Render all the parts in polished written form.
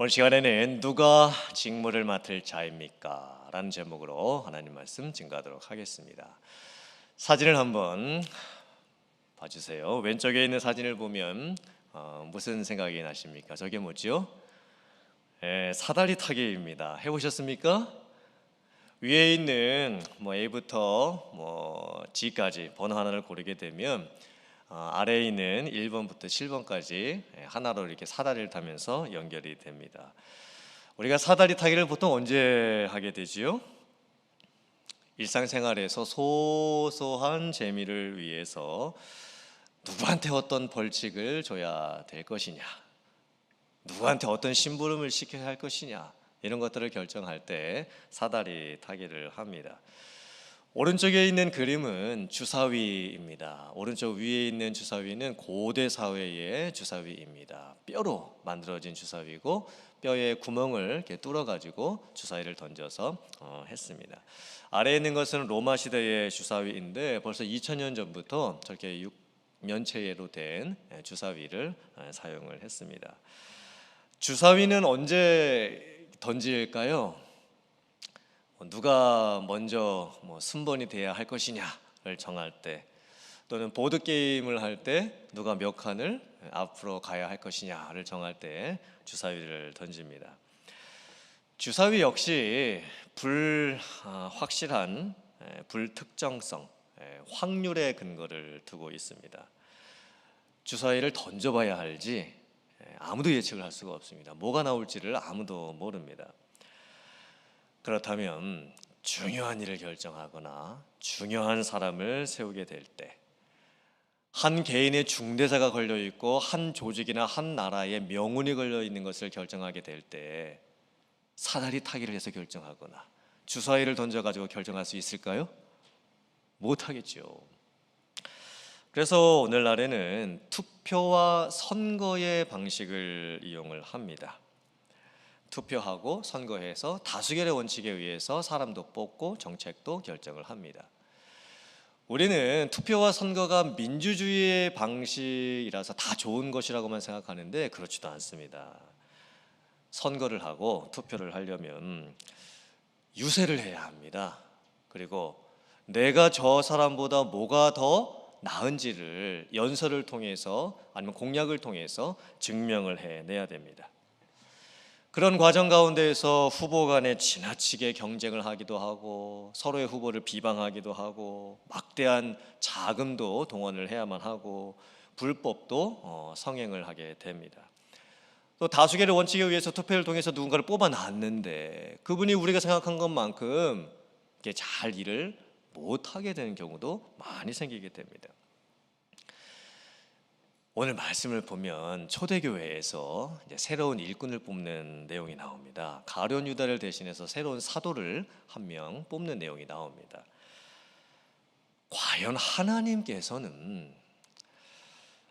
오늘 시간에는 누가 직무를 맡을 자입니까? 라는 제목으로 하나님 말씀 증거하도록 하겠습니다. 사진을 한번 봐주세요. 왼쪽에 있는 사진을 보면 무슨 생각이 나십니까? 저게 뭐죠? 사다리 타기입니다. 해보셨습니까? 위에 있는 A부터 G까지 번호 하나를 고르게 되면 아래에 있는 1번부터 7번까지 하나로 이렇게 사다리를 타면서 연결이 됩니다. 우리가 사다리 타기를 보통 언제 하게 되지요? 일상생활에서 소소한 재미를 위해서 누구한테 어떤 벌칙을 줘야 될 것이냐, 누구한테 어떤 심부름을 시켜야 할 것이냐, 이런 것들을 결정할 때 사다리 타기를 합니다. 오른쪽에 있는 그림은 주사위입니다. 오른쪽 위에 있는 주사위는 고대 사회의 주사위입니다. 뼈로 만들어진 주사위고 뼈에 구멍을 이렇게 뚫어 가지고 주사위를 던져서 했습니다. 아래에 있는 것은 로마 시대의 주사위인데 벌써 2000년 전부터 저렇게 면체로 된 주사위를 사용을 했습니다. 주사위는 언제 던질까요? 누가 먼저 순번이 돼야 할 것이냐를 정할 때, 또는 보드 게임을 할 때 누가 몇 칸을 앞으로 가야 할 것이냐를 정할 때 주사위를 던집니다. 주사위 역시 확실한 불특정성, 확률의 근거를 두고 있습니다. 주사위를 던져봐야 할지 아무도 예측을 할 수가 없습니다. 뭐가 나올지를 아무도 모릅니다. 그렇다면 중요한 일을 결정하거나 중요한 사람을 세우게 될 때, 한 개인의 중대사가 걸려 있고 한 조직이나 한 나라의 명운이 걸려 있는 것을 결정하게 될 때 사다리 타기를 해서 결정하거나 주사위를 던져가지고 결정할 수 있을까요? 못하겠죠. 그래서 오늘날에는 투표와 선거의 방식을 이용을 합니다. 투표하고 선거해서 다수결의 원칙에 의해서 사람도 뽑고 정책도 결정을 합니다. 우리는 투표와 선거가 민주주의의 방식이라서 다 좋은 것이라고만 생각하는데 그렇지도 않습니다. 선거를 하고 투표를 하려면 유세를 해야 합니다. 그리고 내가 저 사람보다 뭐가 더 나은지를 연설을 통해서 아니면 공약을 통해서 증명을 해내야 됩니다. 그런 과정 가운데에서 후보 간에 지나치게 경쟁을 하기도 하고 서로의 후보를 비방하기도 하고 막대한 자금도 동원을 해야만 하고 불법도 성행을 하게 됩니다. 또 다수결의 원칙에 의해서 투표를 통해서 누군가를 뽑아놨는데 그분이 우리가 생각한 것만큼 잘 일을 못하게 되는 경우도 많이 생기게 됩니다. 오늘 말씀을 보면 초대교회에서 이제 새로운 일꾼을 뽑는 내용이 나옵니다. 가룟 유다를 대신해서 새로운 사도를 한 명 뽑는 내용이 나옵니다. 과연 하나님께서는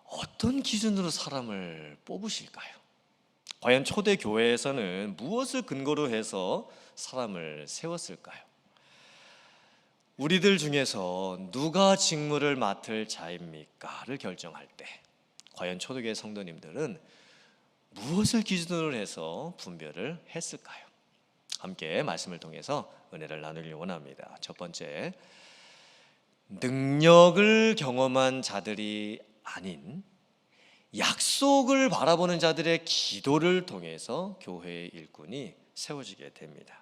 어떤 기준으로 사람을 뽑으실까요? 과연 초대교회에서는 무엇을 근거로 해서 사람을 세웠을까요? 우리들 중에서 누가 직무를 맡을 자입니까?를 결정할 때 과연 초대교회 성도님들은 무엇을 기준으로 해서 분별을 했을까요? 함께 말씀을 통해서 은혜를 나누길 원합니다. 첫 번째, 능력을 경험한 자들이 아닌 약속을 바라보는 자들의 기도를 통해서 교회의 일꾼이 세워지게 됩니다.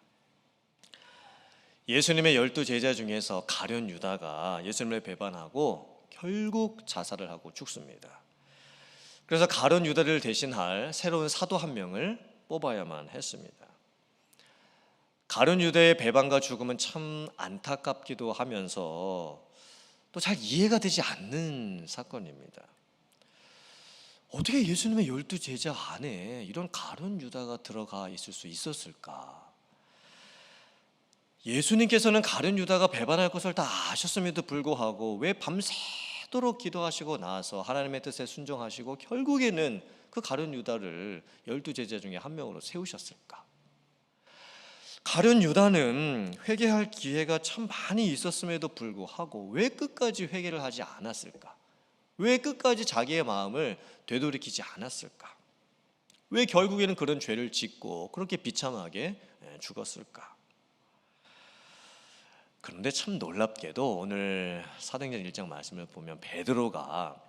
예수님의 12 제자 중에서 가룟 유다가 예수님을 배반하고 결국 자살을 하고 죽습니다. 그래서 가룟 유다를 대신할 새로운 사도 한 명을 뽑아야만 했습니다. 가룟 유다의 배반과 죽음은 참 안타깝기도 하면서 또 잘 이해가 되지 않는 사건입니다. 어떻게 예수님의 12 제자 안에 이런 가룟 유다가 들어가 있을 수 있었을까? 예수님께서는 가룟 유다가 배반할 것을 다 아셨음에도 불구하고 왜 밤새도록 기도하시고 나서 하나님의 뜻에 순종하시고 결국에는 그 가룟 유다를 12 제자 중에 한 명으로 세우셨을까? 가룟 유다는 회개할 기회가 참 많이 있었음에도 불구하고 왜 끝까지 회개를 하지 않았을까? 왜 끝까지 자기의 마음을 되돌이키지 않았을까? 왜 결국에는 그런 죄를 짓고 그렇게 비참하게 죽었을까? 그런데 참 놀랍게도 오늘 사도행전 1장 말씀을 보면 베드로가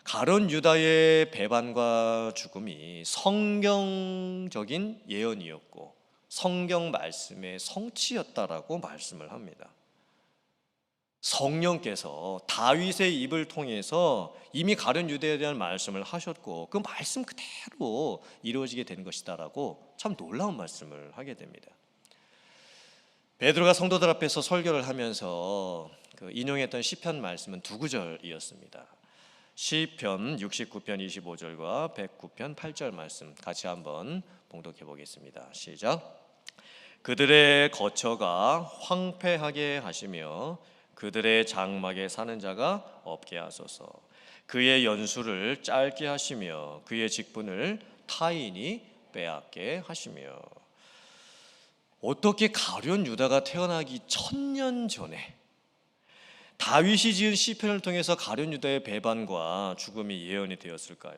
가룟 유다의 배반과 죽음이 성경적인 예언이었고 성경 말씀의 성취였다라고 말씀을 합니다. 성령께서 다윗의 입을 통해서 이미 가룟 유다에 대한 말씀을 하셨고 그 말씀 그대로 이루어지게 되는 것이다라고 참 놀라운 말씀을 하게 됩니다. 베드로가 성도들 앞에서 설교를 하면서 그 인용했던 시편 말씀은 두 구절이었습니다. 시편 69편 25절과 109편 8절 말씀 같이 한번 봉독해 보겠습니다. 시작. 그들의 거처가 황폐하게 하시며 그들의 장막에 사는 자가 없게 하소서. 그의 연수를 짧게 하시며 그의 직분을 타인이 빼앗게 하시며. 어떻게 가룟 유다가 태어나기 1000년 전에 다윗이 지은 시편을 통해서 가룟 유다의 배반과 죽음이 예언이 되었을까요?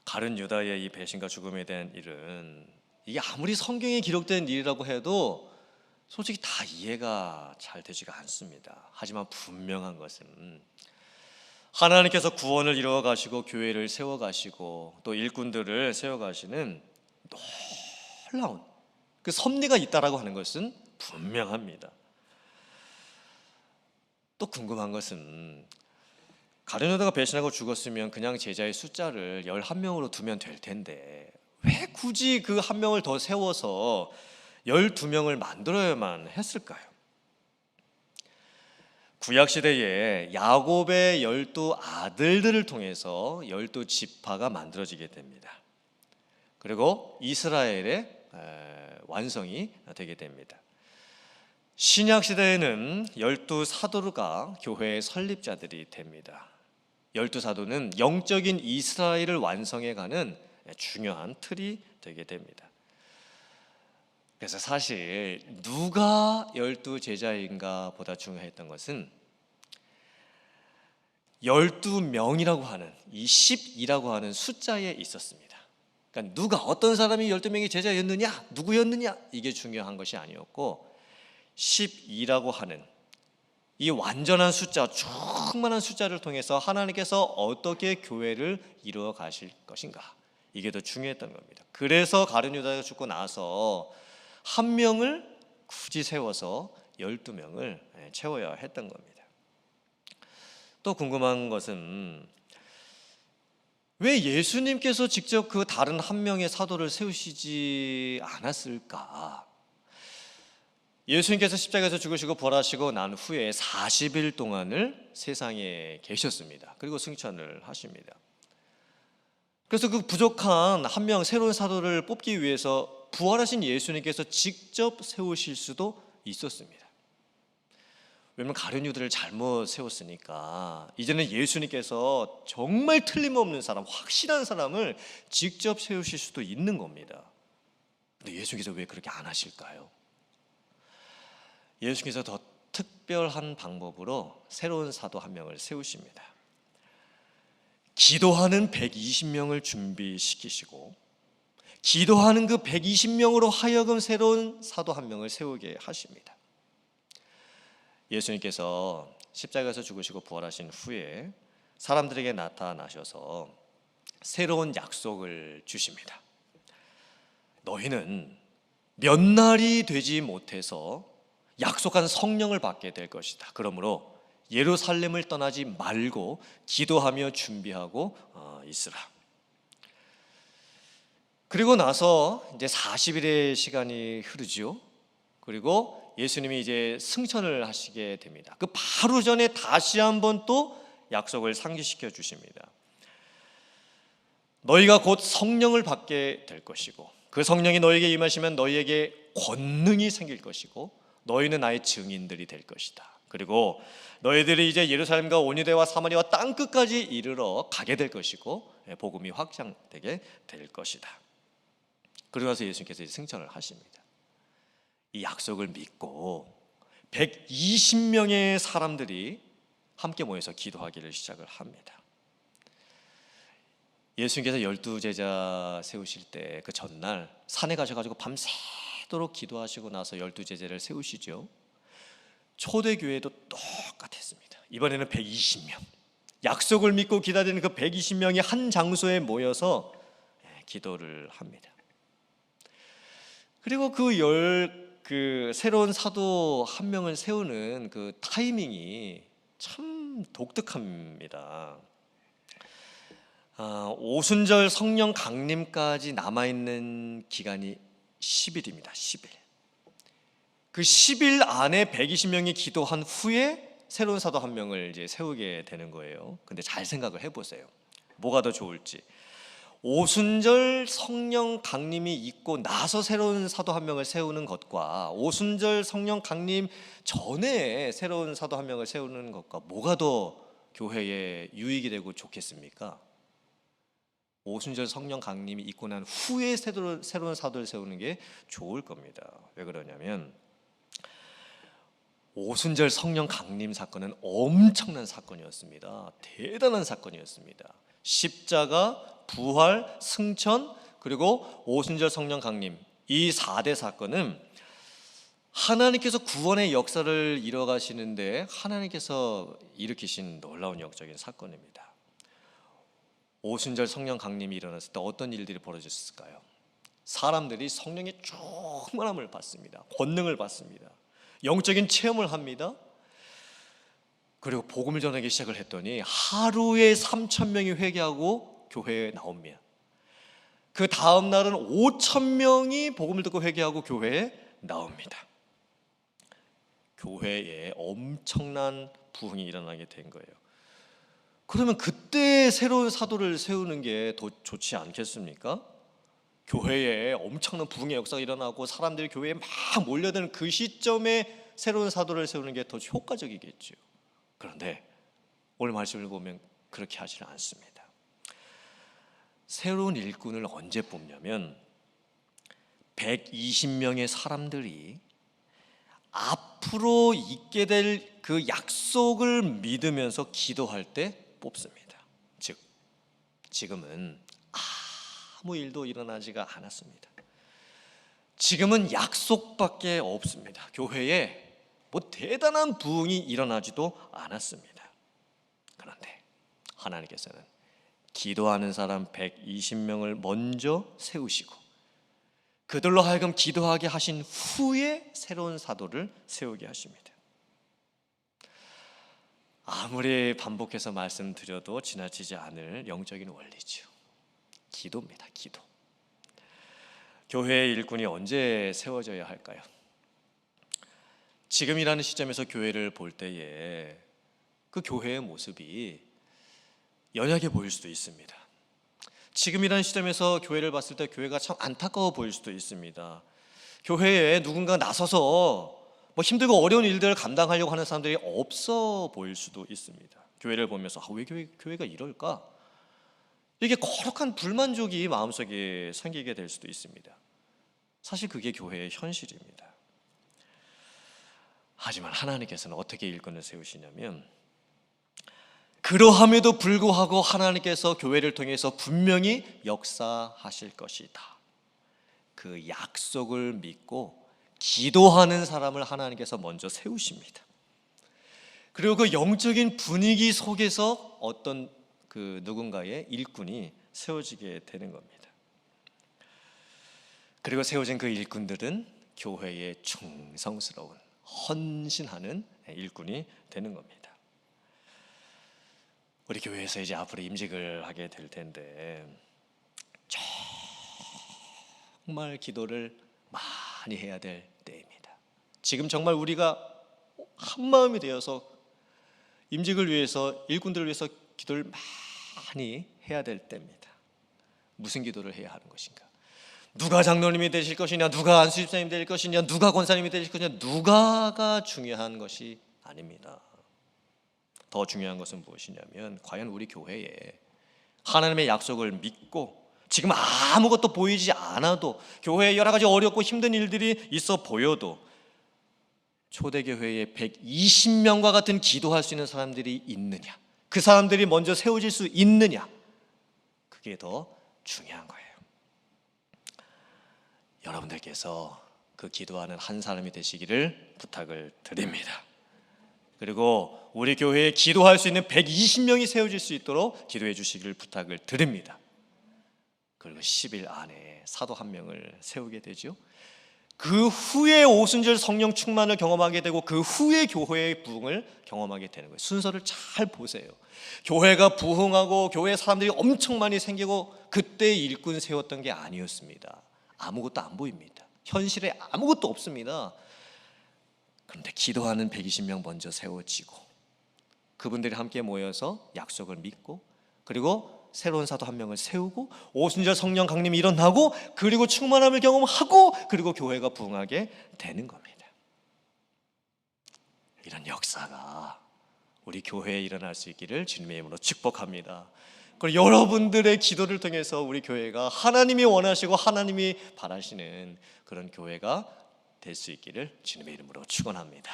가룟 유다의 이 배신과 죽음에 대한 일은 이게 아무리 성경에 기록된 일이라고 해도 솔직히 다 이해가 잘 되지가 않습니다. 하지만 분명한 것은 하나님께서 구원을 이루어 가시고 교회를 세워 가시고 또 일꾼들을 세워 가시는 놀라운 그 섭리가 있다라고 하는 것은 분명합니다. 또 궁금한 것은 가룟 유다가 배신하고 죽었으면 그냥 제자의 숫자를 11명으로 두면 될 텐데 왜 굳이 그 한 명을 더 세워서 12명을 만들어야만 했을까요? 구약시대에 야곱의 12아들들을 통해서 12지파가 만들어지게 됩니다. 그리고 이스라엘의 완성이 되게 됩니다. 신약시대에는 12사도가 교회의 설립자들이 됩니다. 12사도는 영적인 이스라엘을 완성해가는 중요한 틀이 되게 됩니다. 그래서 사실 누가 12제자인가 보다 중요했던 것은 12명이라고 하는 이 12라고 하는 숫자에 있었습니다. 그러니까 누가 어떤 사람이 12명의 제자였느냐 누구였느냐 이게 중요한 것이 아니었고 12라고 하는 이 완전한 숫자 충만한 숫자를 통해서 하나님께서 어떻게 교회를 이루어 가실 것인가 이게 더 중요했던 겁니다. 그래서 가룟 유다가 죽고 나서 한 명을 굳이 세워서 12명을 채워야 했던 겁니다. 또 궁금한 것은 왜 예수님께서 직접 그 다른 한 명의 사도를 세우시지 않았을까? 예수님께서 십자가에서 죽으시고 부활하시고 난 후에 40일 동안을 세상에 계셨습니다. 그리고 승천을 하십니다. 그래서 그 부족한 한 명 새로운 사도를 뽑기 위해서 부활하신 예수님께서 직접 세우실 수도 있었습니다. 왜냐하면 가룟 유다를 잘못 세웠으니까 이제는 예수님께서 정말 틀림없는 사람, 확실한 사람을 직접 세우실 수도 있는 겁니다. 그런데 예수님께서 왜 그렇게 안 하실까요? 예수님께서 더 특별한 방법으로 새로운 사도 한 명을 세우십니다. 기도하는 120명을 준비시키시고 기도하는 그 120명으로 하여금 새로운 사도 한 명을 세우게 하십니다. 예수님께서 십자가에서 죽으시고 부활하신 후에 사람들에게 나타나셔서 새로운 약속을 주십니다. 너희는 몇 날이 되지 못해서 약속한 성령을 받게 될 것이다. 그러므로 예루살렘을 떠나지 말고 기도하며 준비하고 있으라. 그리고 나서 이제 40일의 시간이 흐르죠. 그리고 예수님이 이제 승천을 하시게 됩니다. 그 바로 전에 다시 한번 또 약속을 상기시켜 주십니다. 너희가 곧 성령을 받게 될 것이고 그 성령이 너희에게 임하시면 너희에게 권능이 생길 것이고 너희는 나의 증인들이 될 것이다. 그리고 너희들이 이제 예루살렘과 온유대와 사마리아와 땅끝까지 이르러 가게 될 것이고 복음이 확장되게 될 것이다. 그러고 나서 예수님께서 승천을 하십니다. 이 약속을 믿고 120명의 사람들이 함께 모여서 기도하기를 시작을 합니다. 예수님께서 12제자 세우실 때 그 전날 산에 가셔가지고 밤새도록 기도하시고 나서 12제자를 세우시죠. 초대교회도 똑같았습니다. 이번에는 120명, 약속을 믿고 기다리는 그 120명이 한 장소에 모여서 기도를 합니다. 그리고 그 새로운 사도 한 명을 세우는 그 타이밍이 참 독특합니다. 오순절 성령 강림까지 남아있는 기간이 10일입니다. 10일. 그 10일 안에 120명이 기도한 후에 새로운 사도 한 명을 이제 세우게 되는 거예요. 근데 잘 생각을 해보세요. 뭐가 더 좋을지. 오순절 성령 강림이 있고 나서 새로운 사도 한 명을 세우는 것과 오순절 성령 강림 전에 새로운 사도 한 명을 세우는 것과 뭐가 더 교회에 유익이 되고 좋겠습니까? 오순절 성령 강림이 있고 난 후에 새로운 사도를 세우는 게 좋을 겁니다. 왜 그러냐면 오순절 성령 강림 사건은 엄청난 사건이었습니다. 대단한 사건이었습니다. 십자가, 부활, 승천, 그리고 오순절 성령 강림, 이 4대 사건은 하나님께서 구원의 역사를 이뤄가시는데 하나님께서 일으키신 놀라운 영적인 사건입니다. 오순절 성령 강림이 일어났을 때 어떤 일들이 벌어졌을까요? 사람들이 성령의 충만함을 받습니다. 권능을 받습니다. 영적인 체험을 합니다. 그리고 복음을 전하기 시작을 했더니 하루에 3,000명이 회개하고 교회에 나옵니다. 그 다음 날은 5,000명이 복음을 듣고 회개하고 교회에 나옵니다. 교회에 엄청난 부흥이 일어나게 된 거예요. 그러면 그때 새로운 사도를 세우는 게 더 좋지 않겠습니까? 교회에 엄청난 부흥의 역사가 일어나고 사람들이 교회에 막 몰려드는 그 시점에 새로운 사도를 세우는 게 더 효과적이겠죠. 그런데 오늘 말씀을 보면 그렇게 하지는 않습니다. 새로운 일꾼을 언제 뽑냐면 120명의 사람들이 앞으로 있게 될 그 약속을 믿으면서 기도할 때 뽑습니다. 즉 지금은 아무 일도 일어나지가 않았습니다. 지금은 약속밖에 없습니다. 교회에 뭐 대단한 부흥이 일어나지도 않았습니다. 그런데 하나님께서는 기도하는 사람 120명을 먼저 세우시고 그들로 하여금 기도하게 하신 후에 새로운 사도를 세우게 하십니다. 아무리 반복해서 말씀드려도 지나치지 않을 영적인 원리죠. 기도입니다. 기도. 교회의 일꾼이 언제 세워져야 할까요? 지금이라는 시점에서 교회를 볼 때에 그 교회의 모습이 연약해 보일 수도 있습니다. 지금이라는 시점에서 교회를 봤을 때 교회가 참 안타까워 보일 수도 있습니다. 교회에 누군가 나서서 뭐 힘들고 어려운 일들을 감당하려고 하는 사람들이 없어 보일 수도 있습니다. 교회를 보면서 왜 교회가 이럴까? 이게 거룩한 불만족이 마음속에 생기게 될 수도 있습니다. 사실 그게 교회의 현실입니다. 하지만 하나님께서는 어떻게 일꾼을 세우시냐면 그러함에도 불구하고 하나님께서 교회를 통해서 분명히 역사하실 것이다. 그 약속을 믿고 기도하는 사람을 하나님께서 먼저 세우십니다. 그리고 그 영적인 분위기 속에서 어떤 그 누군가의 일꾼이 세워지게 되는 겁니다. 그리고 세워진 그 일꾼들은 교회에 충성스러운 헌신하는 일꾼이 되는 겁니다. 우리 교회에서 이제 앞으로 임직을 하게 될 텐데 정말 기도를 많이 해야 될 때입니다. 지금 정말 우리가 한 마음이 되어서 임직을 위해서 일꾼들을 위해서 기도를 많이 해야 될 때입니다. 무슨 기도를 해야 하는 것인가? 누가 장로님이 되실 것이냐, 누가 안수집사님이 될 것이냐, 누가 권사님이 되실 것이냐, 누가가 중요한 것이 아닙니다. 더 중요한 것은 무엇이냐면 과연 우리 교회에 하나님의 약속을 믿고 지금 아무것도 보이지 않아도 교회에 여러 가지 어렵고 힘든 일들이 있어 보여도 초대교회에 120명과 같은 기도할 수 있는 사람들이 있느냐, 그 사람들이 먼저 세워질 수 있느냐, 그게 그게 더 중요한 거예요. 여러분들께서 그 기도하는 한 사람이 되시기를 부탁을 드립니다. 그리고 우리 교회에 기도할 수 있는 120명이 세워질 수 있도록 기도해 주시기를 부탁을 드립니다. 그리고 10일 안에 사도 한 명을 세우게 되죠. 그 후에 오순절 성령 충만을 경험하게 되고 그 후에 교회의 부흥을 경험하게 되는 거예요. 순서를 잘 보세요. 교회가 부흥하고 교회 사람들이 엄청 많이 생기고 그때 일꾼 세웠던 게 아니었습니다. 아무것도 안 보입니다. 현실에 아무것도 없습니다. 그런데 기도하는 120명 먼저 세워지고 그분들이 함께 모여서 약속을 믿고 그리고 새로운 사도 한 명을 세우고 오순절 성령 강림이 일어나고 그리고 충만함을 경험하고 그리고 교회가 부흥하게 되는 겁니다. 이런 역사가 우리 교회에 일어날 수 있기를 주님의 이름으로 축복합니다. 그리고 여러분들의 기도를 통해서 우리 교회가 하나님이 원하시고 하나님이 바라시는 그런 교회가 될 수 있기를 주님의 이름으로 축원합니다.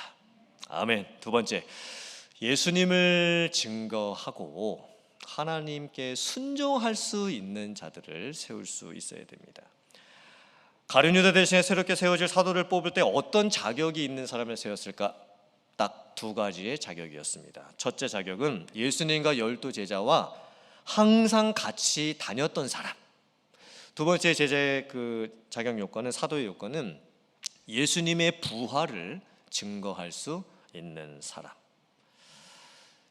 아멘. 두 번째, 예수님을 증거하고 하나님께 순종할 수 있는 자들을 세울 수 있어야 됩니다. 가룟 유다 대신에 새롭게 세워질 사도를 뽑을 때 어떤 자격이 있는 사람을 세웠을까? 딱 두 가지의 자격이었습니다. 첫째 자격은 예수님과 12 제자와 항상 같이 다녔던 사람. 두 번째 제자의 그 자격 요건은 사도의 요건은 예수님의 부활을 증거할 수 있는 사람.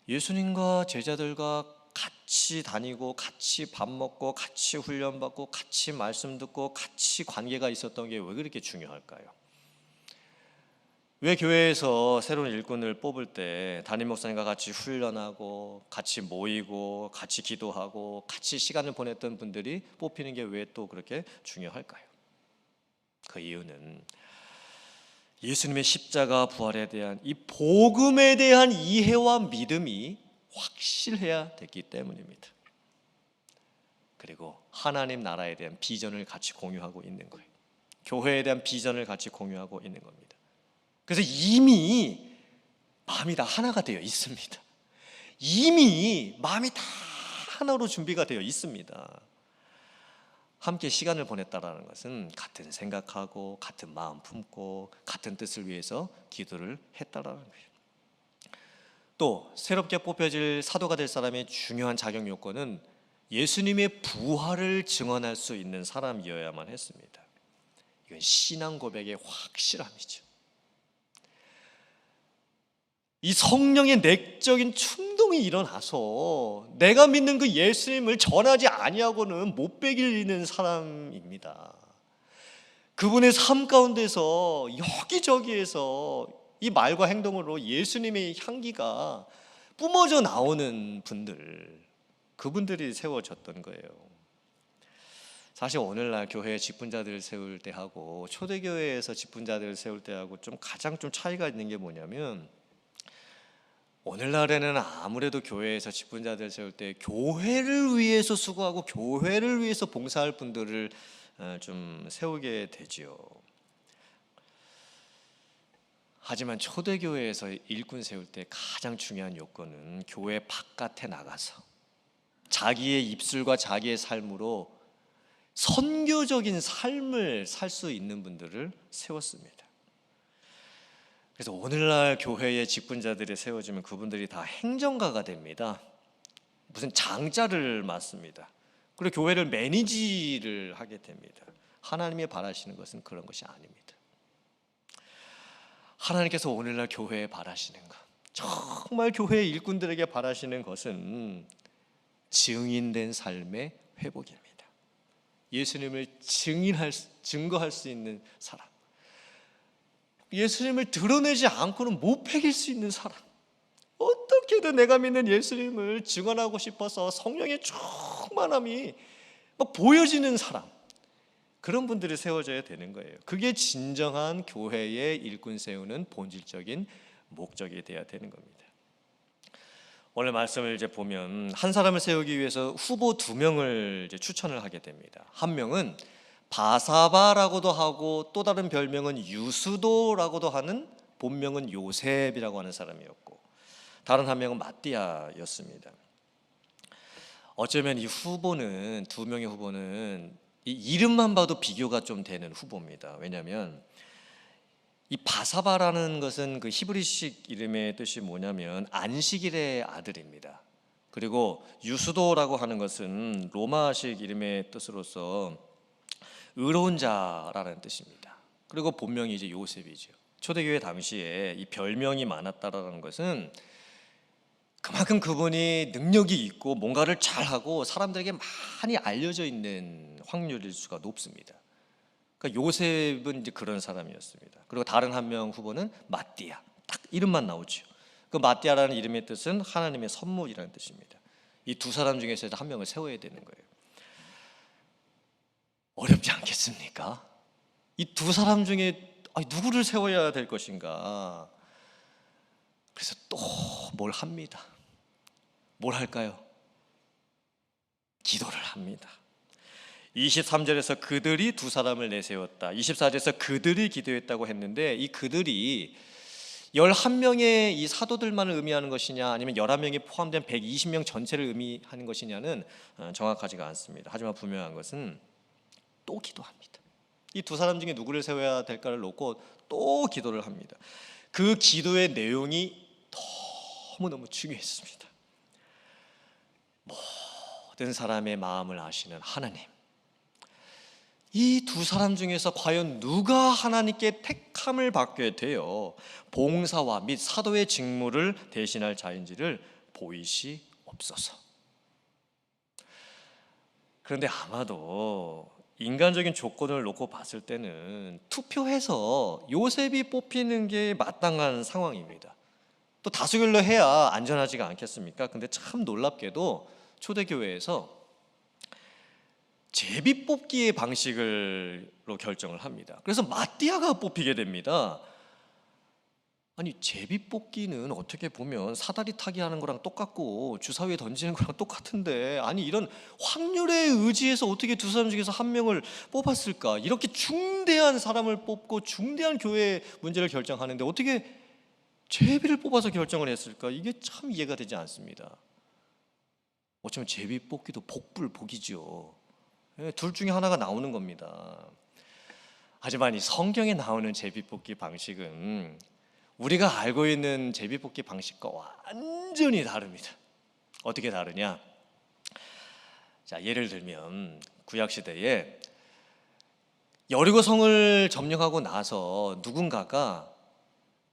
예수님과 제자들과 같이 다니고 같이 밥 먹고 같이 훈련받고 같이 말씀 듣고 같이 관계가 있었던 게 왜 그렇게 중요할까요? 왜 교회에서 새로운 일꾼을 뽑을 때 담임 목사님과 같이 훈련하고 같이 모이고 같이 기도하고 같이 시간을 보냈던 분들이 뽑히는 게 왜 또 그렇게 중요할까요? 그 이유는 예수님의 십자가 부활에 대한 이 복음에 대한 이해와 믿음이 확실해야 됐기 때문입니다. 그리고 하나님 나라에 대한 비전을 같이 공유하고 있는 거예요. 교회에 대한 비전을 같이 공유하고 있는 겁니다. 그래서 이미 마음이 다 하나가 되어 있습니다. 이미 마음이 다 하나로 준비가 되어 있습니다. 함께 시간을 보냈다라는 것은 같은 생각하고 같은 마음 품고 같은 뜻을 위해서 기도를 했다라는 거예요. 또 새롭게 뽑혀질 사도가 될 사람의 중요한 자격 요건은 예수님의 부활을 증언할 수 있는 사람이어야만 했습니다. 이건 신앙 고백의 확실함이죠. 이 성령의 내적인 충동이 일어나서 내가 믿는 그 예수님을 전하지 아니하고는 못 베기는 사람입니다. 그분의 삶 가운데서 여기저기에서 이 말과 행동으로 예수님의 향기가 뿜어져 나오는 분들, 그분들이 세워졌던 거예요. 사실 오늘날 교회 직분자들을 세울 때하고 초대교회에서 직분자들을 세울 때하고 가장 차이가 있는 게 뭐냐면, 오늘날에는 아무래도 교회에서 직분자들 세울 때 교회를 위해서 수고하고 교회를 위해서 봉사할 분들을 좀 세우게 되지요. 하지만 초대교회에서 일꾼 세울 때 가장 중요한 요건은 교회 바깥에 나가서 자기의 입술과 자기의 삶으로 선교적인 삶을 살 수 있는 분들을 세웠습니다. 그래서 오늘날 교회의 직분자들이 세워지면 그분들이 다 행정가가 됩니다. 무슨 장자를 맡습니다. 그리고 교회를 매니지를 하게 됩니다. 하나님이 바라시는 것은 그런 것이 아닙니다. 하나님께서 오늘날 교회에 바라시는 것, 정말 교회의 일꾼들에게 바라시는 것은 증인된 삶의 회복입니다. 예수님을 증거할 수 있는 사람, 예수님을 드러내지 않고는 못 베길 수 있는 사람, 어떻게든 내가 믿는 예수님을 증언하고 싶어서 성령의 충만함이 막 보여지는 사람, 그런 분들이 세워져야 되는 거예요. 그게 진정한 교회의 일꾼 세우는 본질적인 목적이 되어야 되는 겁니다. 오늘 말씀을 보면 한 사람을 세우기 위해서 후보 2명을 추천을 하게 됩니다. 한 명은 바사바라고도 하고 또 다른 별명은 유수도라고도 하는, 본명은 요셉이라고 하는 사람이었고, 다른 한 명은 마띠아였습니다. 어쩌면 이 후보는, 두 명의 후보는 이 이름만 봐도 비교가 좀 되는 후보입니다. 왜냐하면 이 바사바라는 것은 그 히브리식 이름의 뜻이 뭐냐면 안식일의 아들입니다. 그리고 유수도라고 하는 것은 로마식 이름의 뜻으로서 의로운 자라는 뜻입니다. 그리고 본명이 이제 요셉이죠. 초대교회 당시에 이 별명이 많았다라는 것은 그만큼 그분이 능력이 있고 뭔가를 잘하고 사람들에게 많이 알려져 있는 확률일 수가 높습니다. 그러니까 요셉은 이제 그런 사람이었습니다. 그리고 다른 한 명 후보는 마띠아, 딱 이름만 나오죠. 그 마띠아라는 이름의 뜻은 하나님의 선물이라는 뜻입니다. 이 두 사람 중에서 한 명을 세워야 되는 거예요. 어렵지 않겠습니까? 이 두 사람 중에 누구를 세워야 될 것인가? 그래서 또 뭘 합니다. 뭘 할까요? 기도를 합니다. 23절에서 그들이 두 사람을 내세웠다. 24절에서 그들이 기도했다고 했는데 이 그들이 11명의 이 사도들만을 의미하는 것이냐 아니면 11명이 포함된 120명 전체를 의미하는 것이냐는 정확하지가 않습니다. 하지만 분명한 것은 또 기도합니다. 이 두 사람 중에 누구를 세워야 될까를 놓고 또 기도를 합니다. 그 기도의 내용이 너무너무 중요했습니다. 모든 사람의 마음을 아시는 하나님, 이 두 사람 중에서 과연 누가 하나님께 택함을 받게 되어 봉사와 및 사도의 직무를 대신할 자인지를 보이시옵소서. 그런데 아마도 인간적인 조건을 놓고 봤을 때는 투표해서 요셉이 뽑히는 게 마땅한 상황입니다. 또 다수결로 해야 안전하지가 않겠습니까? 근데 참 놀랍게도 초대교회에서 제비뽑기의 방식으로 결정을 합니다. 그래서 마띠아가 뽑히게 됩니다. 아니, 제비뽑기는 어떻게 보면 사다리 타기 하는 거랑 똑같고 주사위에 던지는 거랑 똑같은데, 아니 이런 확률에 의지해서 어떻게 두 사람 중에서 한 명을 뽑았을까? 이렇게 중대한 사람을 뽑고 중대한 교회 문제를 결정하는데 어떻게 제비를 뽑아서 결정을 했을까? 이게 참 이해가 되지 않습니다. 어쩌면 제비뽑기도 복이죠. 둘 중에 하나가 나오는 겁니다. 하지만 이 성경에 나오는 제비뽑기 방식은 우리가 알고 있는 제비뽑기 방식과 완전히 다릅니다. 어떻게 다르냐? 자, 예를 들면 구약 시대에 여리고성을 점령하고 나서 누군가가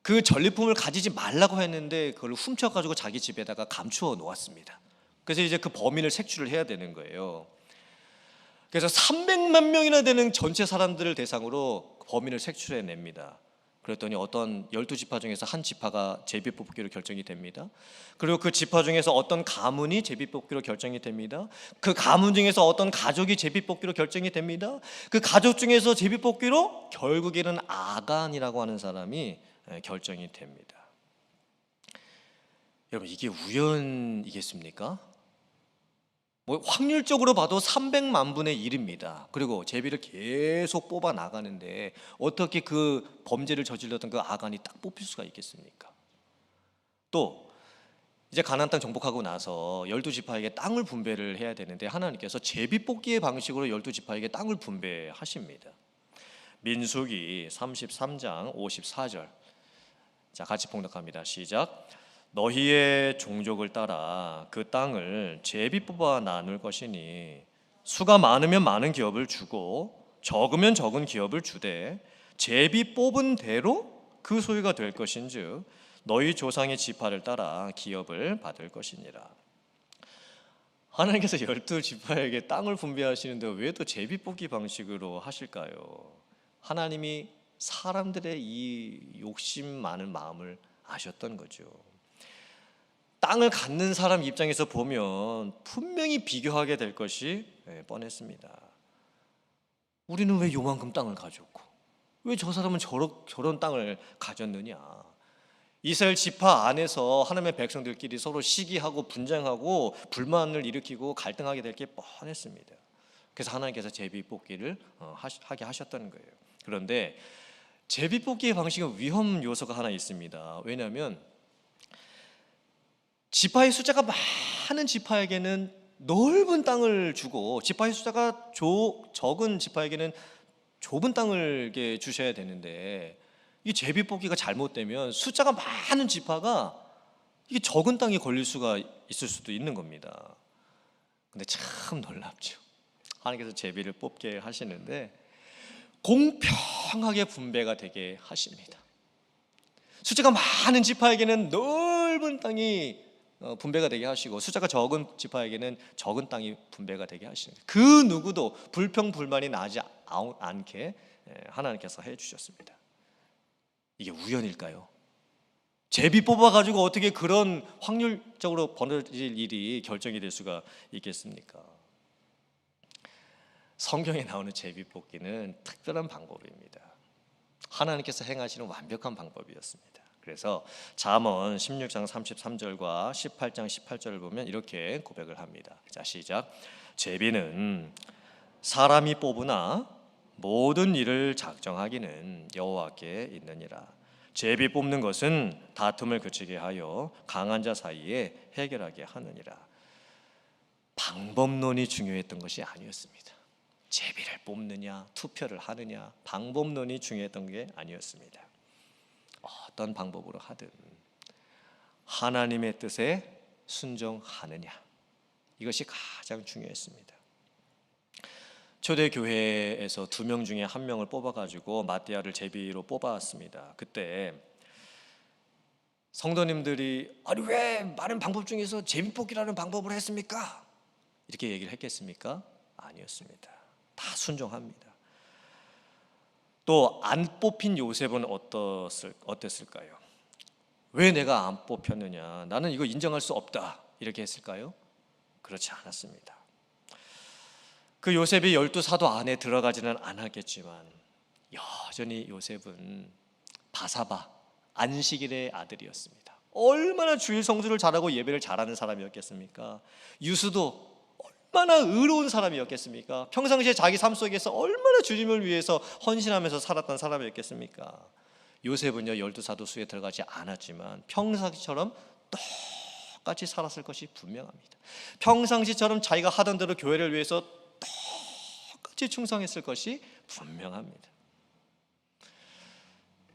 그 전리품을 가지지 말라고 했는데 그걸 훔쳐가지고 자기 집에다가 감추어 놓았습니다. 그래서 이제 그 범인을 색출을 해야 되는 거예요. 그래서 300만 명이나 되는 전체 사람들을 대상으로 범인을 색출해 냅니다. 그랬더니 어떤 12지파 중에서 한 지파가 제비뽑기로 결정이 됩니다. 그리고 그 지파 중에서 어떤 가문이 제비뽑기로 결정이 됩니다. 그 가문 중에서 어떤 가족이 제비뽑기로 결정이 됩니다. 그 가족 중에서 제비뽑기로 결국에는 아간이라고 하는 사람이 결정이 됩니다. 여러분, 이게 우연이겠습니까? 확률적으로 봐도 300만 분의 1입니다. 그리고 제비를 계속 뽑아 나가는데 어떻게 그 범죄를 저질렀던 그 아간이 딱 뽑힐 수가 있겠습니까? 또 이제 가나안 땅 정복하고 나서 12지파에게 땅을 분배를 해야 되는데 하나님께서 제비뽑기의 방식으로 12지파에게 땅을 분배하십니다. 민수기 33장 54절. 자, 같이 봉독합니다. 시작. 너희의 종족을 따라 그 땅을 제비 뽑아 나눌 것이니 수가 많으면 많은 기업을 주고 적으면 적은 기업을 주되 제비 뽑은 대로 그 소유가 될 것인즉 너희 조상의 지파를 따라 기업을 받을 것이니라. 하나님께서 12지파에게 땅을 분배하시는데 왜 또 제비 뽑기 방식으로 하실까요? 하나님이 사람들의 이 욕심 많은 마음을 아셨던 거죠. 땅을 갖는 사람 입장에서 보면 분명히 비교하게 될 것이 뻔했습니다. 우리는 왜 요만큼 땅을 가졌고 왜 저 사람은 저런 땅을 가졌느냐. 이스라엘 지파 안에서 하나님의 백성들끼리 서로 시기하고 분쟁하고 불만을 일으키고 갈등하게 될 게 뻔했습니다. 그래서 하나님께서 제비뽑기를 하게 하셨다는 거예요. 그런데 제비뽑기의 방식은 위험 요소가 하나 있습니다. 왜냐하면 지파의 숫자가 많은 지파에게는 넓은 땅을 주고 지파의 숫자가 적은 지파에게는 좁은 땅을 이렇게 주셔야 되는데, 이 제비 뽑기가 잘못되면 숫자가 많은 지파가 이게 적은 땅에 걸릴 수가 있을 수도 있는 겁니다. 근데 참 놀랍죠. 하나님께서 제비를 뽑게 하시는데 공평하게 분배가 되게 하십니다. 숫자가 많은 지파에게는 넓은 땅이 분배가 되게 하시고, 숫자가 적은 지파에게는 적은 땅이 분배가 되게 하시는데, 그 누구도 불평불만이 나지 않게 하나님께서 해주셨습니다. 이게 우연일까요? 제비 뽑아가지고 어떻게 그런 확률적으로 벌어질 일이 결정이 될 수가 있겠습니까? 성경에 나오는 제비 뽑기는 특별한 방법입니다. 하나님께서 행하시는 완벽한 방법이었습니다. 그래서 잠언 16장 33절과 18장 18절을 보면 이렇게 고백을 합니다. 자, 시작. 제비는 사람이 뽑으나 모든 일을 작정하기는 여호와께 있느니라. 제비 뽑는 것은 다툼을 그치게 하여 강한 자 사이에 해결하게 하느니라. 방법론이 중요했던 것이 아니었습니다. 제비를 뽑느냐 투표를 하느냐 방법론이 중요했던 게 아니었습니다. 어떤 방법으로 하든 하나님의 뜻에 순종하느냐, 이것이 가장 중요했습니다. 초대교회에서 2명 중에 1명을 뽑아가지고 마띠아를 제비로 뽑아왔습니다. 그때 성도님들이 아니 왜 많은 방법 중에서 제비 뽑기라는 방법을 했습니까? 이렇게 얘기를 했겠습니까? 아니었습니다. 다 순종합니다. 또 안 뽑힌 요셉은 어땠을까요? 왜 내가 안 뽑혔느냐, 나는 이거 인정할 수 없다, 이렇게 했을까요? 그렇지 않았습니다. 그 요셉이 12사도 안에 들어가지는 않았겠지만 여전히 요셉은 바사바, 안식일의 아들이었습니다. 얼마나 주일 성수를 잘하고 예배를 잘하는 사람이었겠습니까? 유수도 얼마나 의로운 사람이었겠습니까? 평상시에 자기 삶 속에서 얼마나 주님을 위해서 헌신하면서 살았던 사람이었겠습니까? 요셉은요 12사도 수에 들어가지 않았지만 평상시처럼 똑같이 살았을 것이 분명합니다. 평상시처럼 자기가 하던 대로 교회를 위해서 똑같이 충성했을 것이 분명합니다.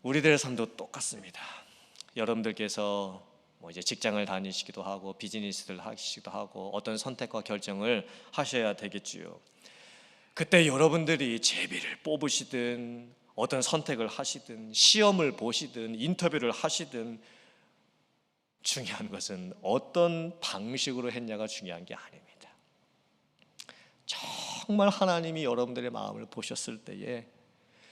우리들의 삶도 똑같습니다. 여러분들께서 이제 직장을 다니시기도 하고 비즈니스를 하시기도 하고 어떤 선택과 결정을 하셔야 되겠지요. 그때 여러분들이 제비를 뽑으시든 어떤 선택을 하시든 시험을 보시든 인터뷰를 하시든 중요한 것은 어떤 방식으로 했냐가 중요한 게 아닙니다. 정말 하나님이 여러분들의 마음을 보셨을 때에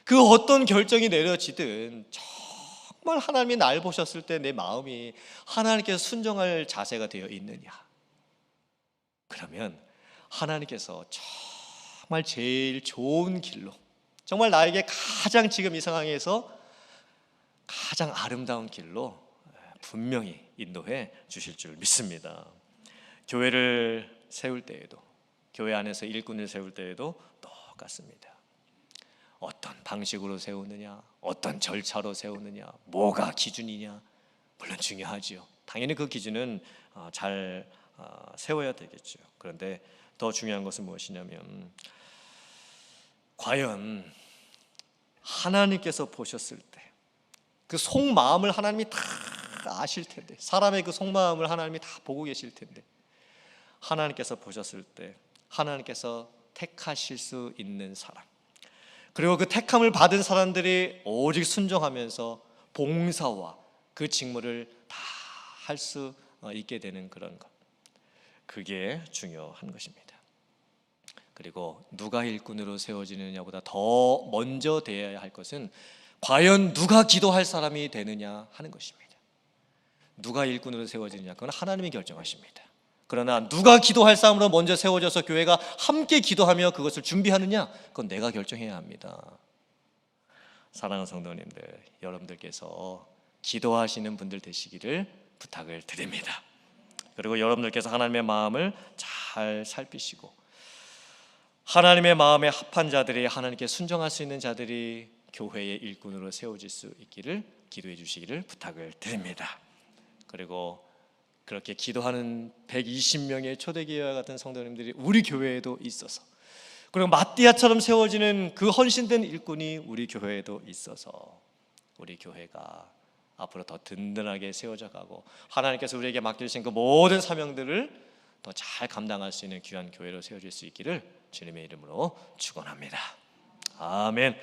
그 어떤 결정이 내려지든 정말 하나님이 날 보셨을 때 내 마음이 하나님께서 순종할 자세가 되어 있느냐, 그러면 하나님께서 정말 제일 좋은 길로, 정말 나에게 가장 지금 이 상황에서 가장 아름다운 길로 분명히 인도해 주실 줄 믿습니다. 교회를 세울 때에도, 교회 안에서 일꾼을 세울 때에도 똑같습니다. 어떤 방식으로 세우느냐, 어떤 절차로 세우느냐, 뭐가 기준이냐, 물론 중요하지요. 당연히 그 기준은 잘 세워야 되겠죠. 그런데 더 중요한 것은 무엇이냐면 과연 하나님께서 보셨을 때 그 속마음을 하나님이 다 아실 텐데, 사람의 그 속마음을 하나님이 다 보고 계실 텐데, 하나님께서 보셨을 때 하나님께서 택하실 수 있는 사람, 그리고 그 택함을 받은 사람들이 오직 순종하면서 봉사와 그 직무를 다 할 수 있게 되는 그런 것, 그게 중요한 것입니다. 그리고 누가 일꾼으로 세워지느냐보다 더 먼저 되어야 할 것은 과연 누가 기도할 사람이 되느냐 하는 것입니다. 누가 일꾼으로 세워지느냐, 그건 하나님이 결정하십니다. 그러나 누가 기도할 사람으로 먼저 세워져서 교회가 함께 기도하며 그것을 준비하느냐, 그건 내가 결정해야 합니다. 사랑하는 성도님들, 여러분들께서 기도하시는 분들 되시기를 부탁을 드립니다. 그리고 여러분들께서 하나님의 마음을 잘 살피시고 하나님의 마음에 합한 자들이, 하나님께 순종할 수 있는 자들이 교회의 일꾼으로 세워질 수 있기를 기도해 주시기를 부탁을 드립니다. 그리고 그렇게 기도하는 120명의 초대교회와 같은 성도님들이 우리 교회에도 있어서, 그리고 마띠아처럼 세워지는 그 헌신된 일꾼이 우리 교회에도 있어서 우리 교회가 앞으로 더 든든하게 세워져 가고 하나님께서 우리에게 맡기신 그 모든 사명들을 더 잘 감당할 수 있는 귀한 교회로 세워질 수 있기를 주님의 이름으로 축원합니다. 아멘.